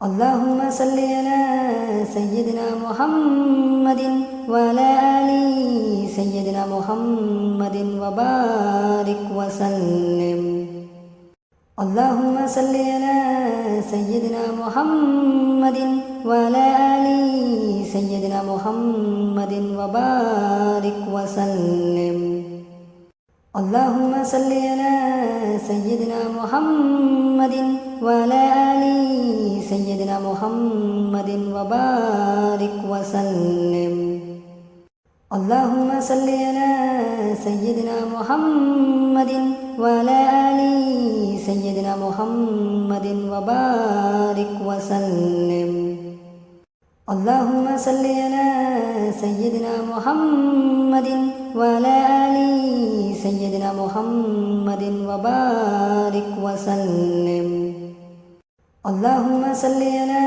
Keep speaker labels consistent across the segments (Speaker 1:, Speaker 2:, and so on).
Speaker 1: اللهم صل على سيدنا محمد وعلى آل سيدنا محمد وبارك وسلم. اللهم صل على سيدنا محمد وعلى آل سيدنا محمد وبارك وسلم. اللهم صل على سيدنا محمد وعلى آل سيدنا محمد وبارك وسلم. اللهم صل على سيدنا محمد وعلى آل سيدنا محمد وبارك وسلم. اللهم صل على سيدنا محمد وعلى آل سيدنا محمد وبارك وسلم. اللهم صل على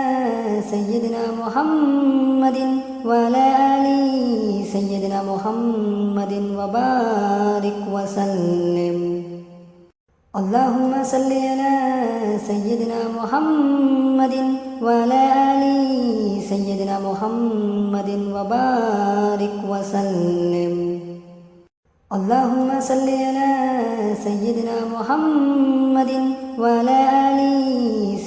Speaker 1: سيدنا محمد وعلى آل سيدنا محمد وبارك وسلم. اللهم صل على سيدنا محمد وعلى آل سيدنا محمد وبارك وسلم. اللهم صل على سيدنا محمد وعلى آل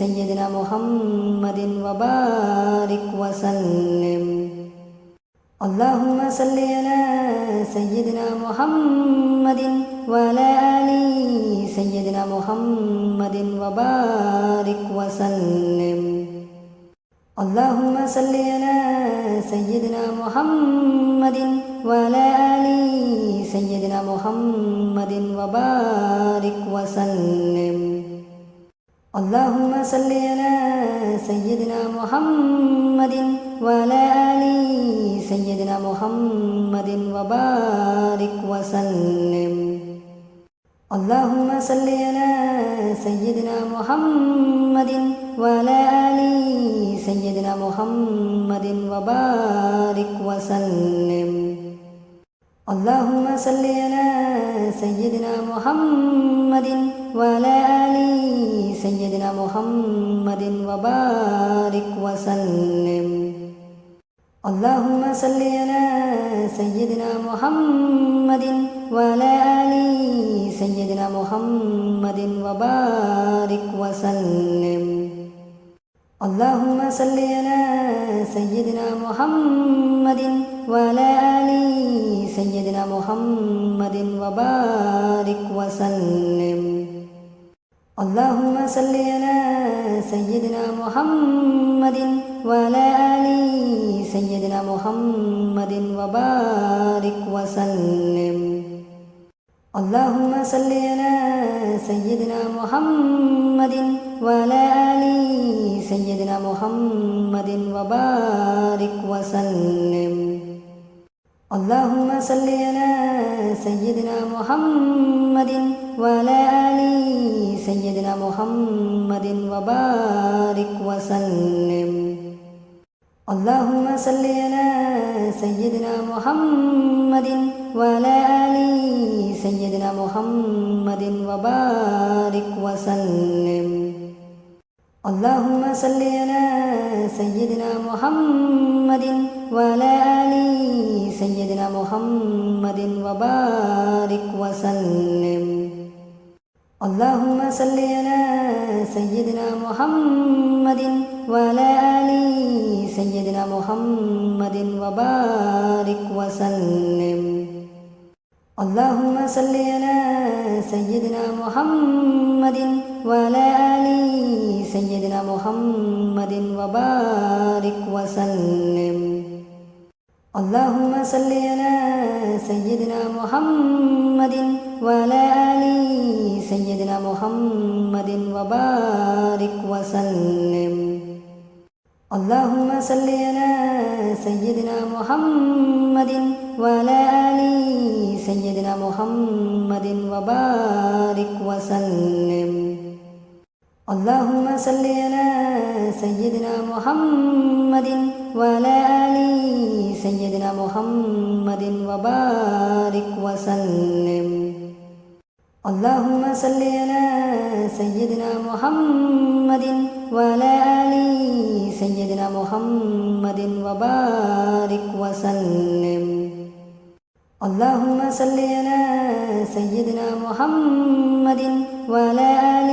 Speaker 1: سيدنا محمد وبارك وسلم. اللهم صل على سيدنا محمد وعلى آل سيدنا محمد وبارك وسلم. اللهم صل على سيدنا محمد وعلى آل سيدنا محمد وبارك وسلم. اللهم صل على سيدنا محمد وعلى آل سيدنا محمد وبارك وسلم. اللهم صل على سيدنا محمد وعلى آل سيدنا محمد وبارك وسلم. اللهم صل على سيدنا محمد وعلى آل سيدنا محمد وبارك وسلم. اللهم صل على سيدنا محمد وعلى آل سيدنا محمد وبارك وسلم. اللهم صل على سيدنا محمد وعلى آل سيدنا محمد وبارك وسلم. اللهم صل على سيدنا محمد وعلى آل سيدنا محمد وبارك وسلم. اللهم صل على سيدنا محمد وعلى آل سيدنا محمد وبارك وسلم. اللهم صل على سيدنا محمد وعلى آل سيدنا محمد وبارك وسلم. اللهم صل على سيدنا محمد وعلى آل سيدنا محمد وبارك وسلم. اللهم صل على سيدنا محمد وعلى آل سيدنا محمد وبارك وسلم. اللهم صل على سيدنا محمد وعلى آل سيدنا محمد وبارك وسلم. اللهم صل على سيدنا محمد وعلى آل سيدنا محمد وبارك وسلم. اللهم صل على سيدنا محمد وعلى آل سيدنا محمد وبارك وسلم. اللهم صل على سيدنا محمد وعلى آل سيدنا محمد وبارك وسلم. اللهم صل على سيدنا محمد وعلى آل سيدنا محمد وبارك وسلم. اللهم صل على سيدنا محمد وعلى آل محمد وبارك وسلم. اللهم صل على سيدنا محمد وعلى آل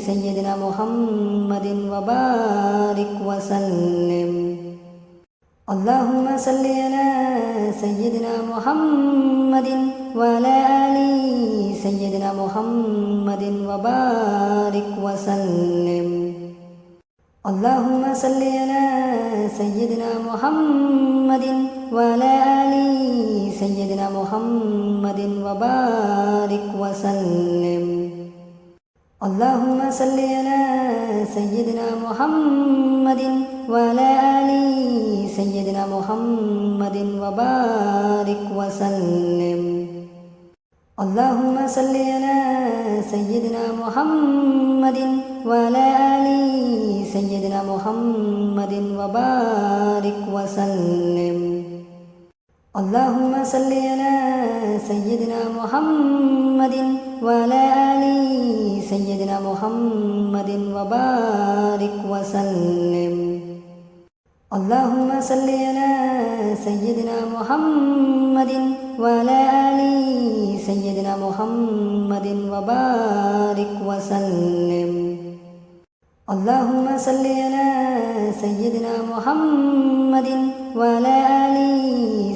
Speaker 1: سيدنا محمد وبارك وسلم. اللهم صل على سيدنا محمد وعلى آل سيدنا محمد وبارك وسلم. اللهم صل على سيدنا محمد وعلى آل سيدنا محمد وبارك وسلم. اللهم صل على سيدنا محمد وعلى آل سيدنا محمد وبارك وسلم. اللهم صل على سيدنا محمد وعلى آل سيدنا محمد وبارك وسلم. اللهم صل على سيدنا محمد وعلى آل سيدنا محمد وبارك وسلم. اللهم صل على سيدنا محمد وعلى آل سيدنا محمد وبارك وسلم. اللهم صل على سيدنا محمد وعلى آل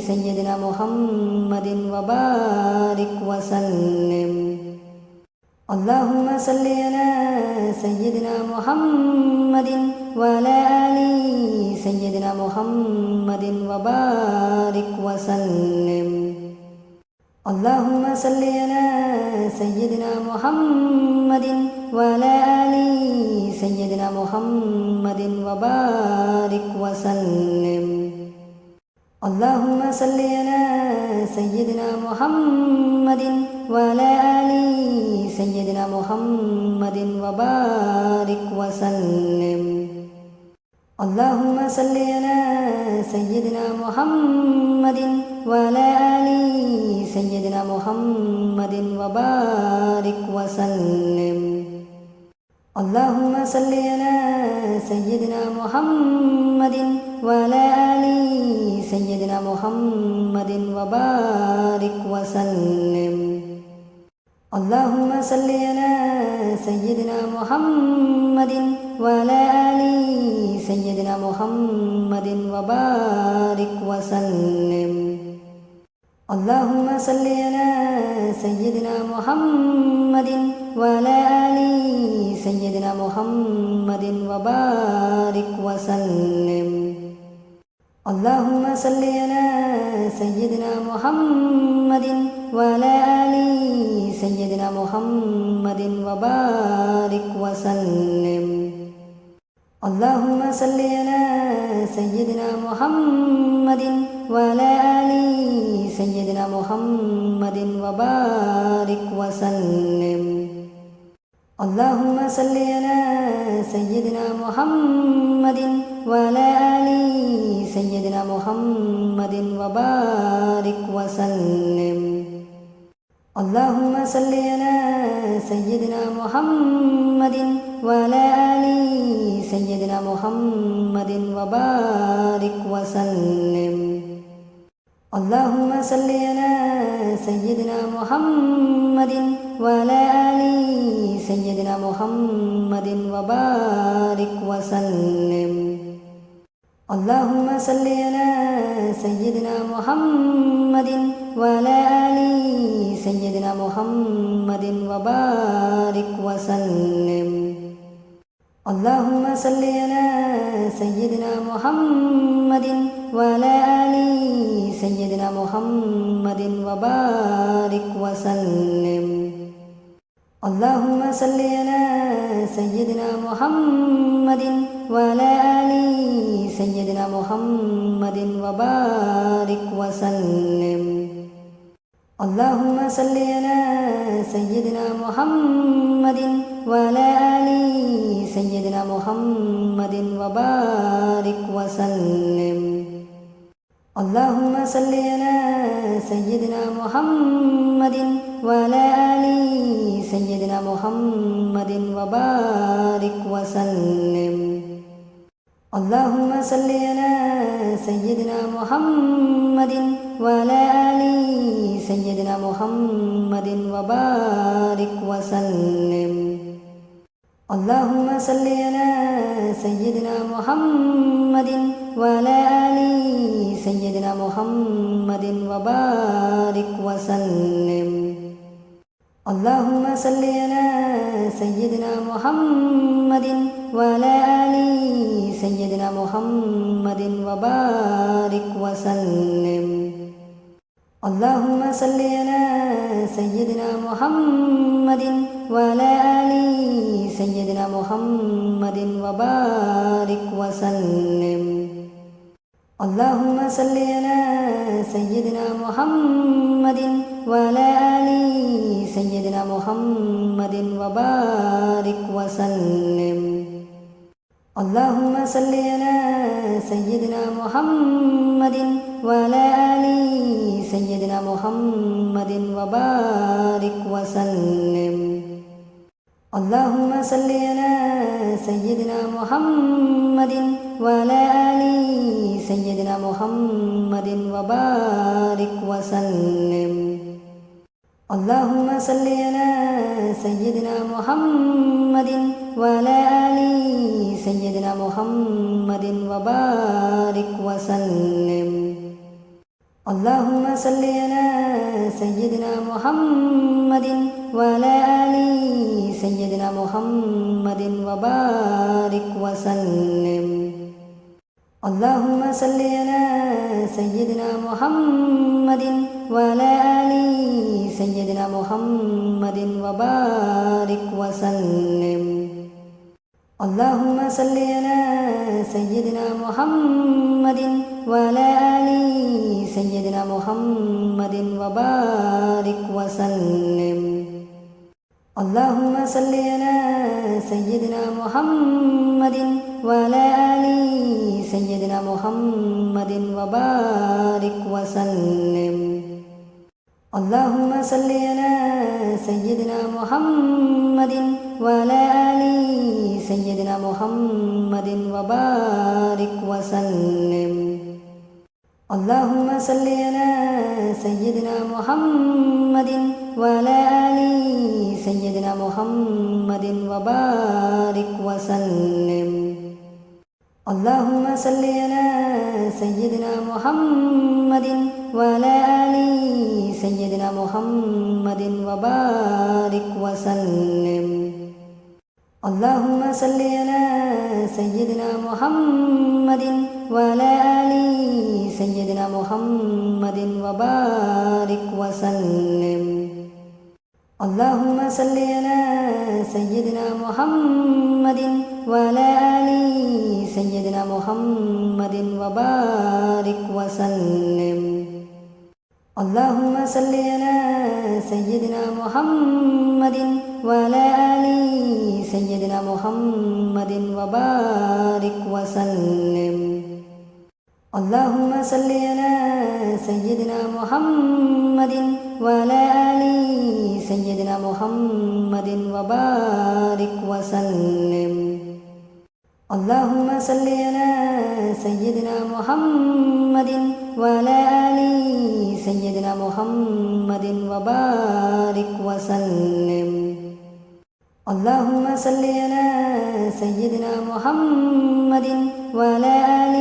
Speaker 1: سيدنا محمد وبارك وسلم. اللهم صل على سيدنا محمد وعلى آل سيدنا محمد وبارك وسلم. اللهم صل على سيدنا محمد وعلى آل سيدنا محمد وبارك وسلم. اللهم صل على سيدنا محمد وعلى آل سيدنا محمد وبارك وسلم. اللهم صل على سيدنا محمد وعلى آل سيدنا محمد وبارك وسلم. اللهم صل على سيدنا محمد وعلى آل سيدنا محمد وبارك وسلم. اللهم صل على سيدنا محمد وعلى آل سيدنا محمد وبارك وسلم. اللهم صل على سيدنا محمد وعلى آل سيدنا محمد وبارك وسلم. اللهم صل على سيدنا محمد وعلى آل سيدنا محمد وبارك وسلم. اللهم صل على سيدنا محمد وعلى آل سيدنا محمد وبارك وسلم. اللهم صل على سيدنا محمد وعلى آل سيدنا محمد وبارك وسلم. اللهم صل على سيدنا محمد وعلى آل سيدنا محمد وبارك وسلم. اللهم صل على سيدنا محمد وعلى آل سيدنا محمد وبارك وسلم. اللهم صل على سيدنا محمد وعلى آل سيدنا محمد وبارك وسلم. اللهم صل على سيدنا محمد وعلى آل سيدنا محمد وبارك وسلم. اللهم صل على سيدنا محمد وعلى آل سيدنا محمد وبارك وسلم. اللهم صل على سيدنا محمد وعلى آل سيدنا محمد وبارك وسلم. اللهم صل على سيدنا محمد وعلى آل سيدنا محمد وبارك وسلم. اللهم صل على سيدنا محمد وعلى آل سيدنا محمد وبارك وسلم. اللهم صل على سيدنا محمد وعلى آل سيدنا محمد وبارك وسلم. اللهم صل على سيدنا محمد وعلى آل سيدنا محمد وبارك وسلم. اللهم صل على سيدنا محمد وعلى آل سيدنا محمد وبارك وسلم. اللهم صل على سيدنا محمد وعلى آل سيدنا محمد وبارك وسلم. اللهم صل على سيدنا محمد وعلى آل سيدنا محمد وبارك وسلم. اللهم صل على سيدنا محمد وعلى آل سيدنا محمد وبارك وسلم. اللهم صل على سيدنا محمد وعلى آل سيدنا محمد وبارك وسلم. اللهم صل على سيدنا محمد وعلى آل سيدنا محمد وبارك وسلم. اللهم صل على سيدنا محمد وعلى آل سيدنا محمد وبارك وسلم. اللهم صل على سيدنا محمد وعلى آل سيدنا محمد وبارك وسلم. اللهم صل على سيدنا محمد وعلى آل سيدنا محمد وبارك وسلم. اللهم صل على سيدنا محمد وعلى آل سيدنا محمد وبارك وسلم. اللهم صل على سيدنا محمد وعلى آل سيدنا محمد وبارك وسلم. اللهم صل على سيدنا محمد وعلى آل سيدنا محمد وبارك وسلم. اللهم صل على سيدنا محمد وعلى آل سيدنا محمد وبارك وسلم. اللهم صل على سيدنا محمد وعلى آل سيدنا محمد وبارك وسلم. اللهم صل على سيدنا محمد وعلى آل سيدنا محمد وبارك وسلم. اللهم صل على سيدنا محمد وعلى آل سيدنا محمد وبارك وسلم. اللهم صل على سيدنا محمد وعلى آل سيدنا محمد وبارك وسلم. اللهم صل على سيدنا محمد وعلى آل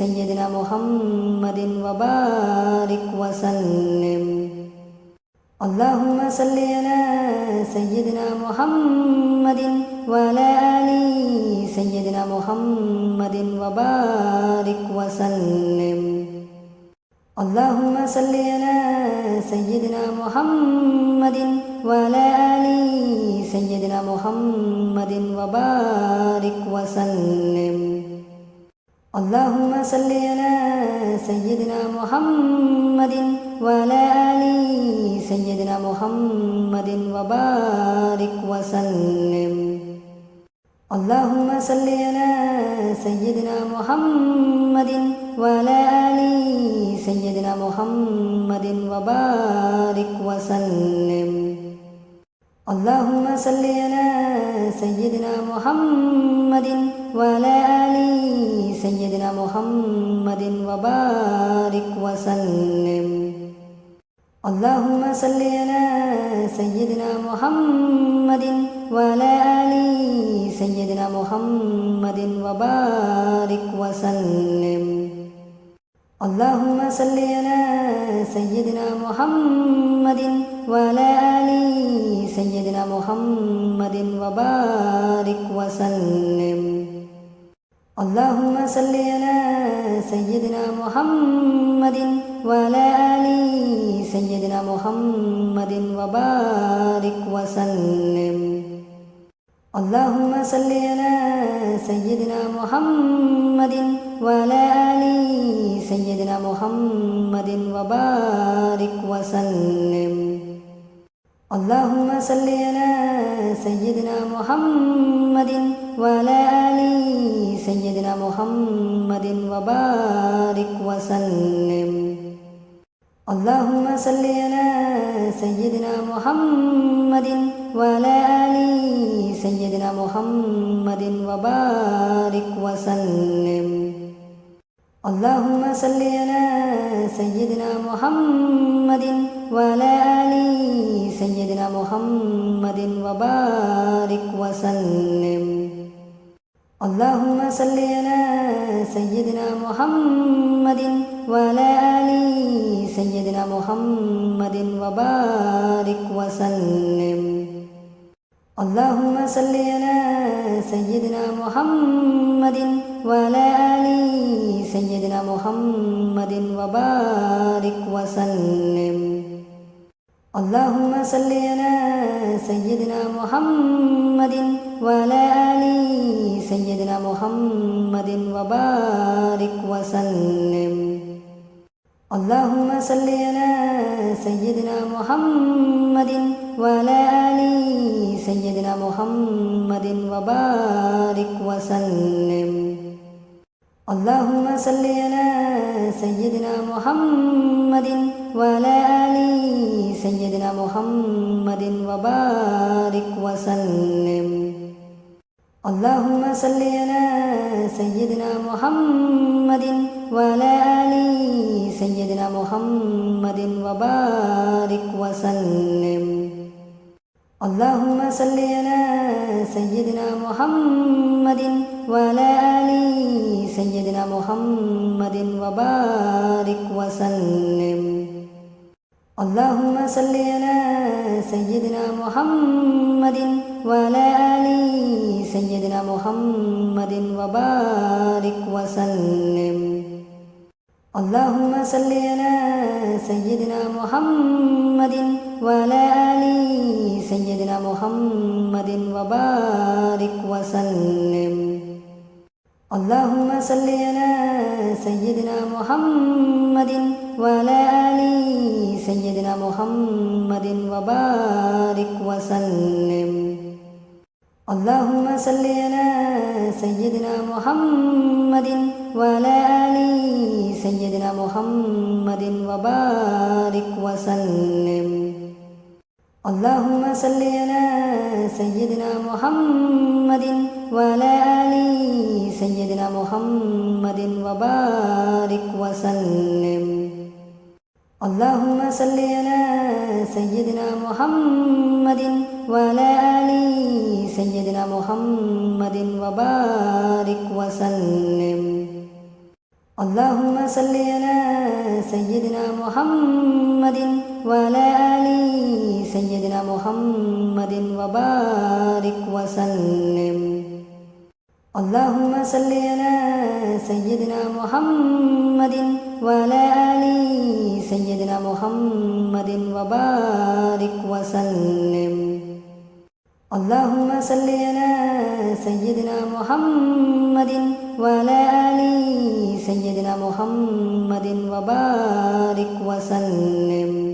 Speaker 1: سيدنا محمد وبارك وسلم. اللهم صل على سيدنا محمد وعلى آل سيدنا محمد وبارك وسلم. اللهم صل على سيدنا محمد وعلى آل سيدنا محمد وبارك وسلم. اللهم صل على سيدنا محمد وعلى آل سيدنا محمد وبارك وسلم. اللهم صل على سيدنا محمد وعلى آل سيدنا محمد وبارك وسلم. اللهم صل على سيدنا محمد وعلى آل سيدنا محمد وبارك وسلم. اللهم صل على سيدنا محمد وعلى آل سيدنا محمد وبارك وسلم. اللهم صل على سيدنا محمد وعلى آل سيدنا محمد وبارك وسلم. اللهم صل على سيدنا محمد وعلى آل سيدنا محمد وبارك وسلم. اللهم صل على سيدنا محمد وعلى آل سيدنا محمد وبارك وسلم. اللهم صل على سيدنا محمد وعلى آل سيدنا محمد وبارك وسلم. اللهم صل على سيدنا محمد وعلى آل سيدنا محمد وبارك وسلم. اللهم صل على سيدنا محمد وعلى آل سيدنا محمد وبارك وسلم. اللهم صل على سيدنا محمد وعلى آل سيدنا محمد وبارك وسلم. اللهم صل على سيدنا محمد وعلى آل سيدنا محمد وبارك وسلم. اللهم صل على سيدنا محمد وعلى آل سيدنا محمد وبارك وسلم. اللهم صل على سيدنا محمد وعلى آل سيدنا محمد وبارك وسلم. اللهم صل على سيدنا محمد وعلى آل سيدنا محمد وبارك وسلم. اللهم صل على سيدنا محمد وعلى آل سيدنا محمد وبارك وسلم. اللهم صل على سيدنا محمد وعلى آل سيدنا محمد وبارك وسلم. اللهم صل على سيدنا محمد وعلى آل سيدنا محمد وبارك وسلم. اللهم صل على سيدنا محمد وعلى آل سيدنا محمد وبارك وسلم. اللهم صل على سيدنا محمد وعلى آل سيدنا محمد وبارك وسلم. اللهم صل على سيدنا محمد وعلى آل سيدنا محمد وبارك وسلم. اللهم صل على سيدنا محمد وعلى آل سيدنا محمد وبارك وسلم. اللهم صل على سيدنا محمد وعلى آل سيدنا محمد وبارك وسلم. اللهم صل على سيدنا محمد وعلى آل سيدنا محمد وبارك وسلم. اللهم صل على سيدنا محمد وعلى آل سيدنا محمد وبارك وسلم. اللهم صل على سيدنا محمد وعلى آل سيدنا محمد وبارك وسلم.